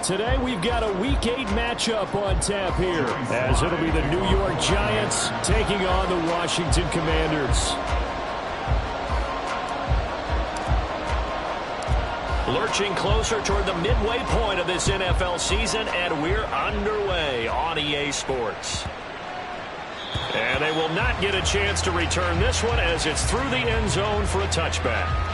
Today we've got a Week 8 matchup on tap here, as it'll be the New York Giants taking on the Washington Commanders. Lurching closer toward the midway point of this NFL season, and we're underway on EA Sports. And they will not get a chance to return this one as it's through the end zone for a touchback.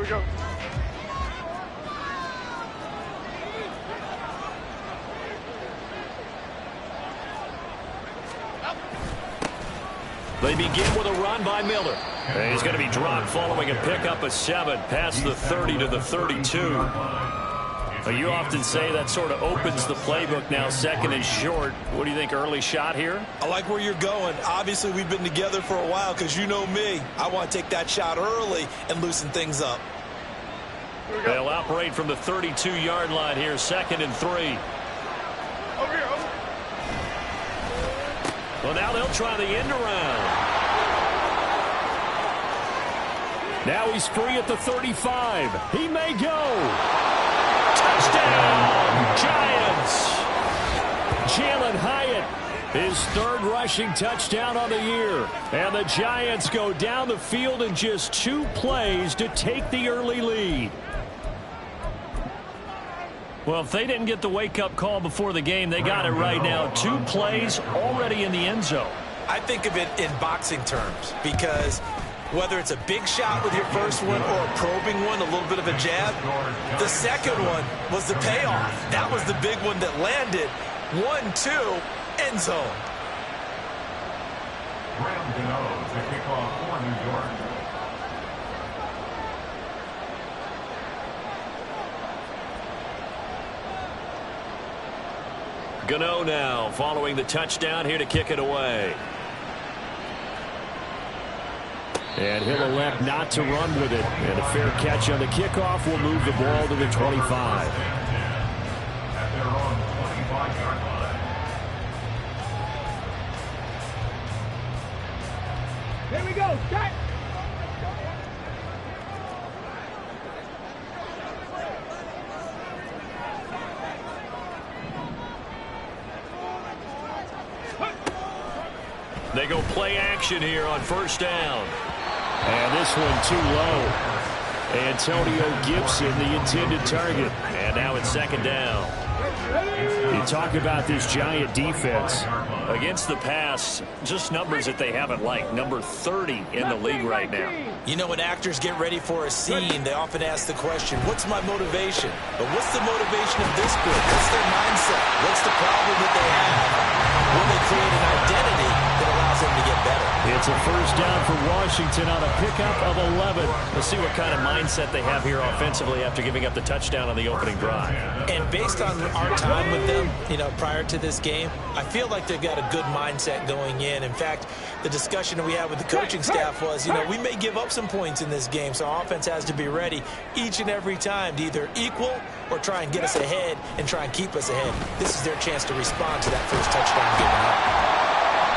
Go. They begin with a run by Miller. And he's going to be dropped following a pickup of 7 past the 30 to the 32. You often say that sort of opens the playbook now, second and short. What do you think, early shot here? I like where you're going. Obviously, we've been together for a while because you know me. I want to take that shot early and loosen things up. They'll operate from the 32-yard line here, 2nd and 3. Over here, over. Well, now they'll try the end around. Now he's free at the 35. He may go. Touchdown, Giants. Jalen Hyatt, his 3rd rushing touchdown on the year. And the Giants go down the field in just 2 plays to take the early lead. Well, if they didn't get the wake-up call before the game, they got it right now. 2 plays already in the end zone. I think of it in boxing terms because whether it's a big shot with your first one or a probing one, a little bit of a jab, the second one was the payoff. That was the big one that landed. 1-2, end zone. The kickoff for New York. Gano now following the touchdown here to kick it away. And he'll elect not to run with it. And a fair catch on the kickoff will move the ball to the 25. At their own 25-yard line. Here we go. Start. They go play action here on 1st down. And this one too low. Antonio Gibson, the intended target. And now it's 2nd down. You talk about this Giant defense. Against the pass, just numbers that they haven't liked. Number 30 in the league right now. You know, when actors get ready for a scene, they often ask the question, what's my motivation? But what's the motivation of this group? What's their mindset? What's the problem that they have? Will they create an identity that allows them to get better? It's a 1st down for Washington on a pickup of 11. Let's see what kind of mindset they have here offensively after giving up the touchdown on the opening drive. And based on our time with them, prior to this game, I feel like they've got a good mindset going in. In fact, the discussion that we had with the coaching staff was, we may give up some points in this game, so our offense has to be ready each and every time to either equal or try and get us ahead and try and keep us ahead. This is their chance to respond to that first touchdown given up.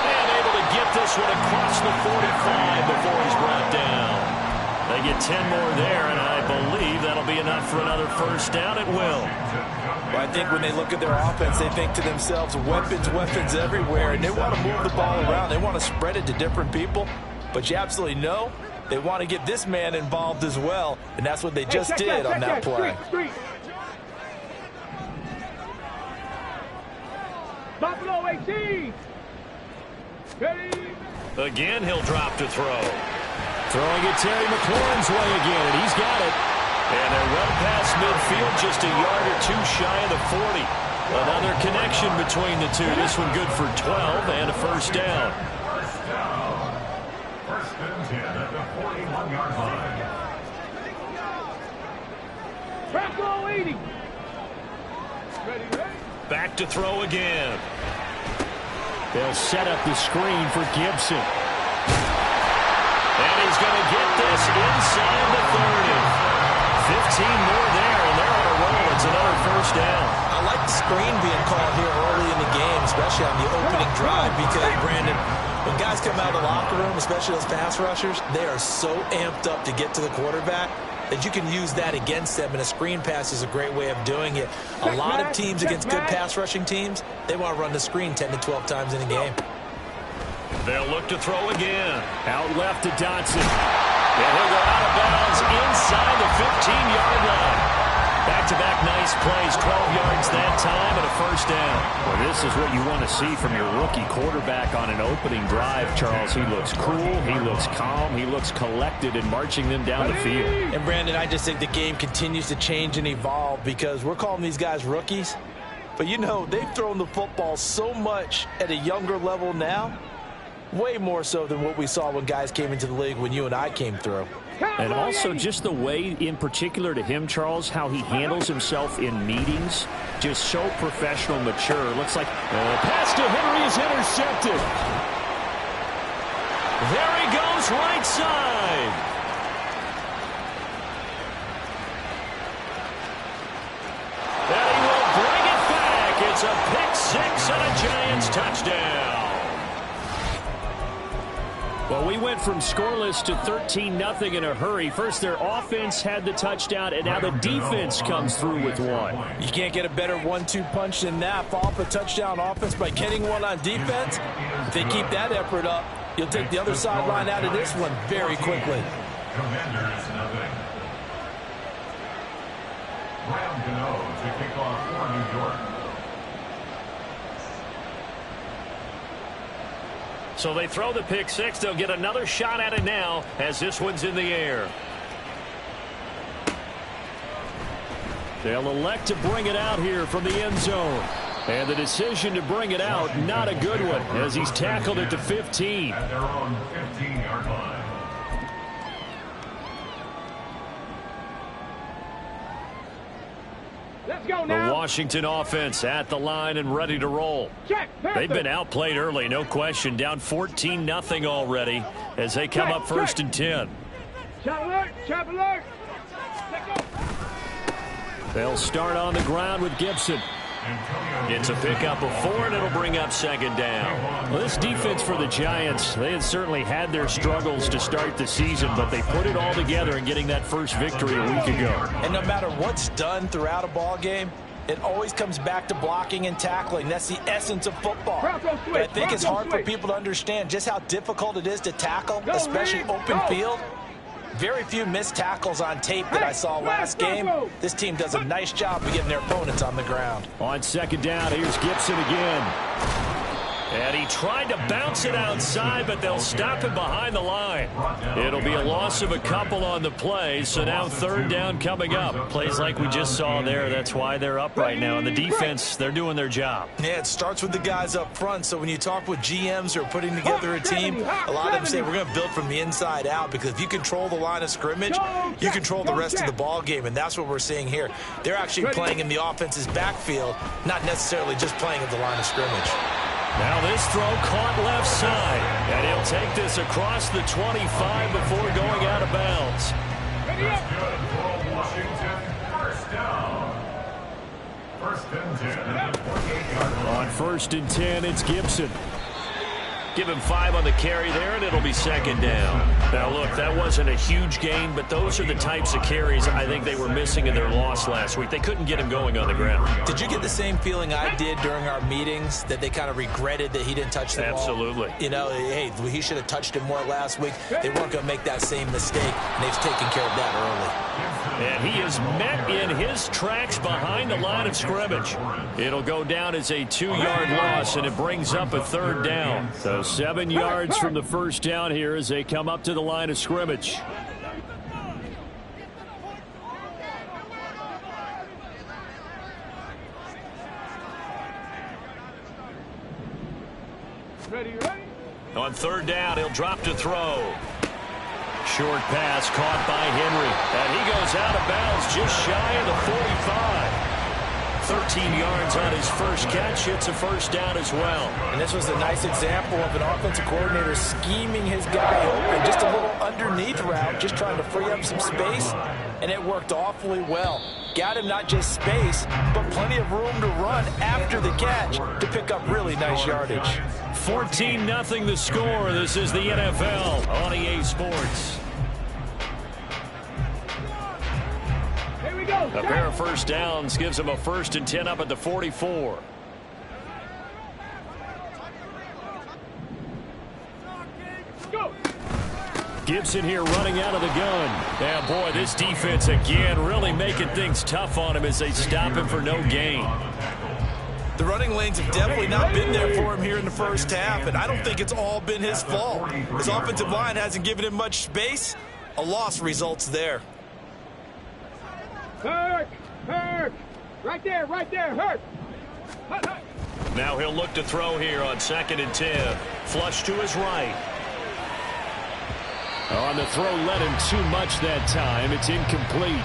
And able to get this one across the 45 before he's brought down. They get 10 more there, and I believe that'll be enough for another 1st down. It will. Well, I think when they look at their offense, they think to themselves, weapons everywhere, and they want to move the ball around. They want to spread it to different people, but you absolutely know they want to get this man involved as well, and that's what they just did on that play. Buffalo 18. Ready. Again, he'll drop to throw. Throwing it Terry McLaurin's way again, and he's got it. And they're well past midfield, just a yard or two shy of the 40. Another connection between the two. This one good for 12 and a first down. First down. First and 10 at the 41-yard line. Buffalo 80. Ready, ready. Back to throw again. They'll set up the screen for Gibson. And he's going to get this inside the 30. 15 more there, and they're on a roll. It's another first down. I like the screen being called here early in the game, especially on the opening drive, because, Brandon, when guys come out of the locker room, especially those pass rushers, they are so amped up to get to the quarterback that you can use that against them, and a screen pass is a great way of doing it. A lot of teams against good pass rushing teams, they want to run the screen 10 to 12 times in a game. They'll look to throw again. Out left to Dotson. And he'll go out of bounds inside the 15-yard line. Back-to-back nice plays, 12 yards that time, and a first down. Well, this is what you want to see from your rookie quarterback on an opening drive, Charles. He looks cool, he looks calm, he looks collected in marching them down the field. And, Brandon, I just think the game continues to change and evolve because we're calling these guys rookies. But, you know, they've thrown the football so much at a younger level now, way more so than what we saw when guys came into the league when you and I came through. And also just the way, in particular to him, Charles, how he handles himself in meetings, just so professional, mature. Looks like pass to Henry is intercepted. There he goes, right side. And he will bring it back. It's a pick six and a Giants touchdown. Well, we went from scoreless to 13-0 in a hurry. First, their offense had the touchdown, and now the defense comes through with one. You can't get a better 1-2 punch than that. Follow up a touchdown offense by getting one on defense. If they keep that effort up, you'll take the other sideline out of this one very quickly. Commanders nothing. Graham Gano to kick off for New York. So they throw the pick six. They'll get another shot at it now as this one's in the air. They'll elect to bring it out here from the end zone. And the decision to bring it out, not a good one, as he's tackled at the 15. At their own 15-yard line. Let's go The now. Washington offense at the line and ready to roll. Check. They've been outplayed early, no question. Down 14-0 already as they come up first and 10. Chop alert. Chop alert. Let's go. They'll start on the ground with Gibson. It's a pickup of 4, and it'll bring up second down. Well, this defense for the Giants, they had certainly had their struggles to start the season, but they put it all together in getting that first victory a week ago. And no matter what's done throughout a ball game, it always comes back to blocking and tackling. That's the essence of football. But I think it's hard for people to understand just how difficult it is to tackle, especially open field. Very few missed tackles on tape that I saw last game. This team does a nice job of getting their opponents on the ground. On second down, here's Gibson again. And he tried to bounce it outside, but they'll stop him behind the line. It'll be a loss of a couple on the play, so now third down coming up. Plays like we just saw there, that's why they're up right now. And the defense, they're doing their job. Yeah, it starts with the guys up front, so when you talk with GMs who are putting together a team, a lot of them say we're going to build from the inside out, because if you control the line of scrimmage, you control the rest of the ball game, and that's what we're seeing here. They're actually playing in the offense's backfield, not necessarily just playing at the line of scrimmage. Now this throw caught left side, and he'll take this across the 25 before going out of bounds. That's good for Washington. First down. First and 10 at the 48-yard line. On first and 10, it's Gibson. Give him 5 on the carry there, and it'll be second down. Now, look, that wasn't a huge gain, but those are the types of carries I think they were missing in their loss last week. They couldn't get him going on the ground. Did you get the same feeling I did during our meetings, that they kind of regretted that he didn't touch the ball? Absolutely. You know, hey, he should have touched it more last week. They weren't going to make that same mistake, and they've taken care of that early. And he is met in his tracks behind the line of scrimmage. It'll go down as a 2-yard loss, and it brings up a 3rd down. So 7 yards from the first down here as they come up to the line of scrimmage. Ready? On 3rd down, he'll drop to throw. Short pass caught by Henry. And he goes out of bounds just shy of the 45. 13 yards on his first catch. It's a 1st down as well. And this was a nice example of an offensive coordinator scheming his guy open. Just a little underneath route, just trying to free up some space. And it worked awfully well. Got him not just space, but plenty of room to run after the catch to pick up really nice yardage. 14-0 the score. This is the NFL on EA Sports. Here we go. A pair of 1st downs gives him a 1st and 10 up at the 44. Go. Gibson here running out of the gun. And boy, this defense again really making things tough on him as they stop him for no gain. The running lanes have definitely not been there for him here in the first half, and I don't think it's all been his fault. His offensive line hasn't given him much space. A loss results there. Hurt. Right there, hurt. Now he'll look to throw here on 2nd and 10. Flush to his right. On the throw, led him too much that time. It's incomplete.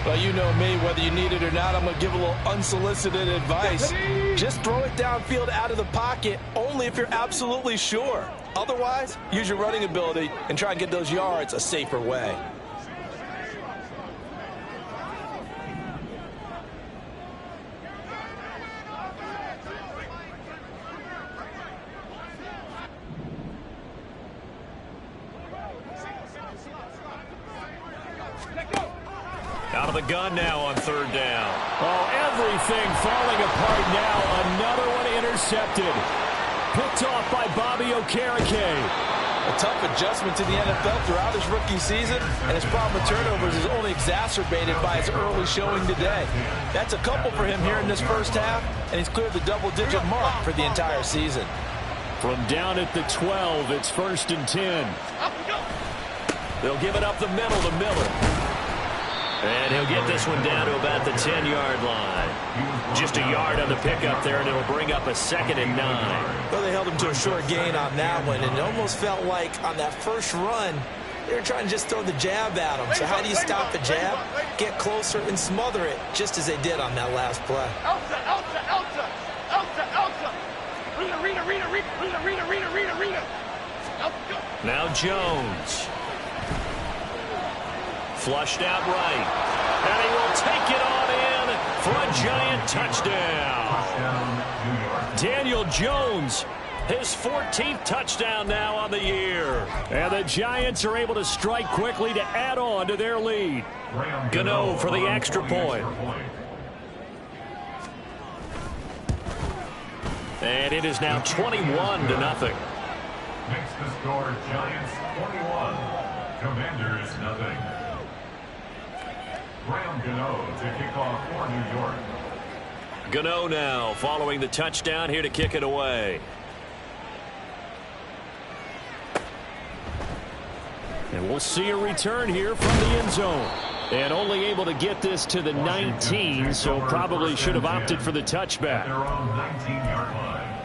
Well, you know me, whether you need it or not, I'm going to give a little unsolicited advice. Just throw it downfield out of the pocket, only if you're absolutely sure. Otherwise, use your running ability and try and get those yards a safer way. Out of the gun now on 3rd down. Oh, everything falling apart now. Another one intercepted. Picked off by Bobby Okereke. A tough adjustment to the NFL throughout his rookie season, and his problem with turnovers is only exacerbated by his early showing today. That's a couple for him here in this first half, and he's cleared the double-digit mark for the entire season. From down at the 12, it's 1st and 10. They'll give it up the middle to Miller. And he'll get this one down to about the 10-yard line. Just a yard on the pickup there, and it'll bring up a 2nd and 9. Well, they held him to a short gain on that one, and it almost felt like on that first run, they were trying to just throw the jab at him. So how do you stop the jab? Get closer and smother it, just as they did on that last play. Elsa. Rita. Now Jones. Flushed out right. And he will take it on in for a giant touchdown. Daniel Jones, his 14th touchdown now on the year. And the Giants are able to strike quickly to add on to their lead. Gano for the extra point. And it is now 21-0. Makes the score Giants 21, Commanders nothing. Graham Gano to kick off for New York. Gano now following the touchdown here to kick it away. And we'll see a return here from the end zone. And only able to get this to the 19, so probably should have opted for the touchback. Their own 19-yard line.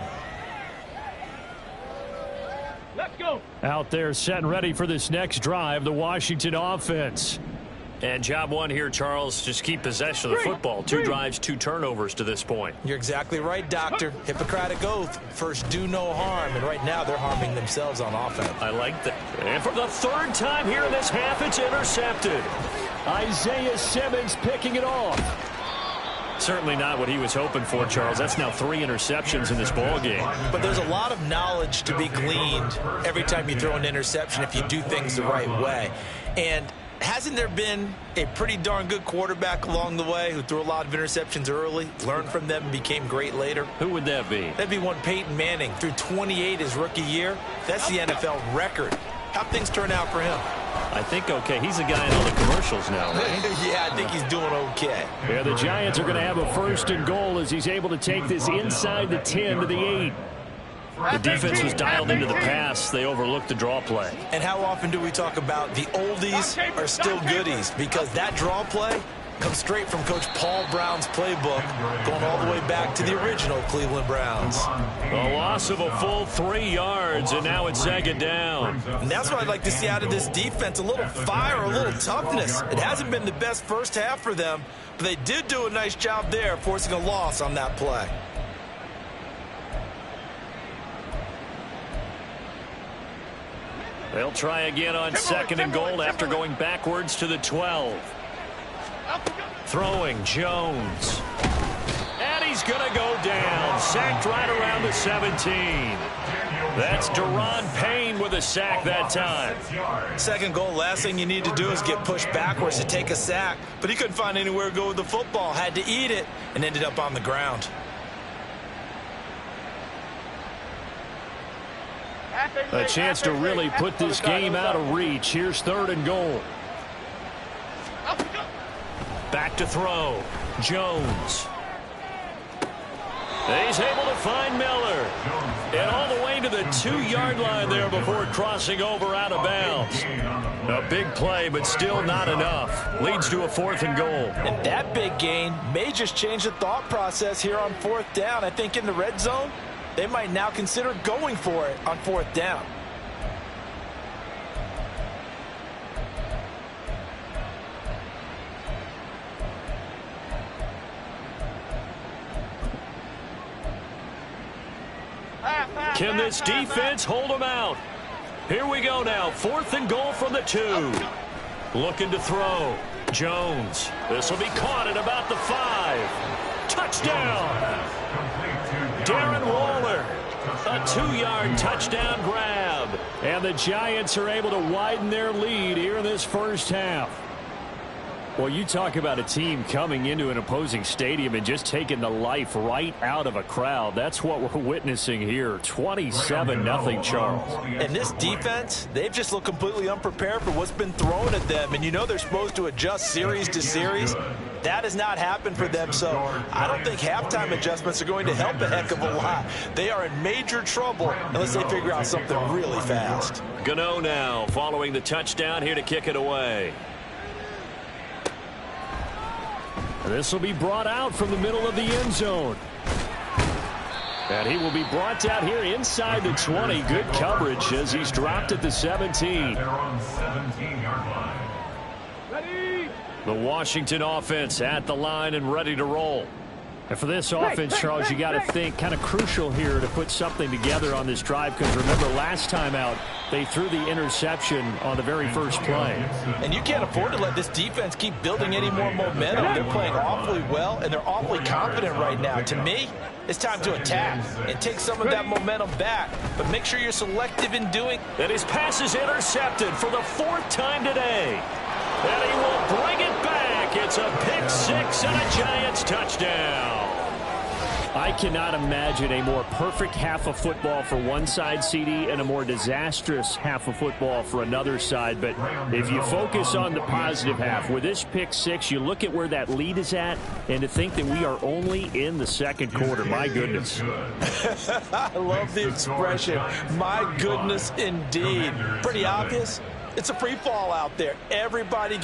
Let's go. Out there set and ready for this next drive, the Washington offense. And job one here, Charles, just keep possession of the football. 2 drives, 2 turnovers to this point. You're exactly right, Doctor. Hippocratic oath. First, do no harm. And right now, they're harming themselves on offense. I like that. And for the 3rd time here in this half, it's intercepted. Isaiah Simmons picking it off. Certainly not what he was hoping for, Charles. That's now 3 interceptions in this ball game. But there's a lot of knowledge to be gleaned every time you throw an interception if you do things the right way. And hasn't there been a pretty darn good quarterback along the way who threw a lot of interceptions early, learned from them, and became great later? Who would that be? That'd be one Peyton Manning. Threw 28 his rookie year. That's the NFL record. How'd things turn out for him? I think okay. He's a guy in all the commercials now, right? Yeah, I think he's doing okay. Yeah, the Giants are going to have a 1st and goal as he's able to take this inside the 10 to the 8. The defense was dialed into the pass. They overlooked the draw play. And how often do we talk about the oldies are still goodies? Because that draw play comes straight from Coach Paul Brown's playbook, going all the way back to the original Cleveland Browns. A loss of a full 3 yards, and now it's 2nd down. And that's what I'd like to see out of this defense, a little fire, a little toughness. It hasn't been the best first half for them, but they did do a nice job there, forcing a loss on that play. They'll try again on 2nd and goal after going backwards to the 12. Throwing Jones. And he's going to go down. Sacked right around the 17. That's Deron Payne with a sack that time. 2nd goal, last thing you need to do is get pushed backwards to take a sack. But he couldn't find anywhere to go with the football. Had to eat it and ended up on the ground. A chance to really put this game out of reach. Here's 3rd and goal. Back to throw. Jones. He's able to find Miller. And all the way to the 2-yard line there before crossing over out of bounds. A big play, but still not enough. Leads to a 4th and goal. And that big gain may just change the thought process here on 4th down. I think in the red zone, they might now consider going for it on 4th down. Can this defense hold them out? Here we go now. 4th and goal from the 2. Looking to throw. Jones. This will be caught at about the 5. Touchdown. Darren Waller. A 2-yard touchdown grab. And the Giants are able to widen their lead here in this first half. Well, you talk about a team coming into an opposing stadium and just taking the life right out of a crowd. That's what we're witnessing here. 27-0, Charles. And this defense, they've just looked completely unprepared for what's been thrown at them. And you know they're supposed to adjust series to series. That has not happened for them, so I don't think halftime adjustments are going to help a heck of a lot. They are in major trouble unless they figure out something really fast. Gano now following the touchdown here to kick it away. This will be brought out from the middle of the end zone. And he will be brought out here inside the 20. Good coverage as he's dropped at the 17. They're on 17-yard line. Ready? The Washington offense at the line and ready to roll. And for this offense, Charles, you got to think kind of crucial here to put something together on this drive, because remember last time out they threw the interception on the very first play. And you can't afford to let this defense keep building any more momentum. They're playing awfully well, and they're awfully confident right now. To me, it's time to attack and take some of that momentum back. But make sure you're selective in doing. And his pass is intercepted for the 4th time today. And he will bring it back. It's a pick 6 and a Giants touchdown. I cannot imagine a more perfect half of football for one side, CD, and a more disastrous half of football for another side. But if you focus on the positive half, with this pick 6, you look at where that lead is at, and to think that we are only in the 2nd quarter. My goodness. I love the expression, my goodness indeed. Pretty obvious. It's a free fall out there. Everybody gets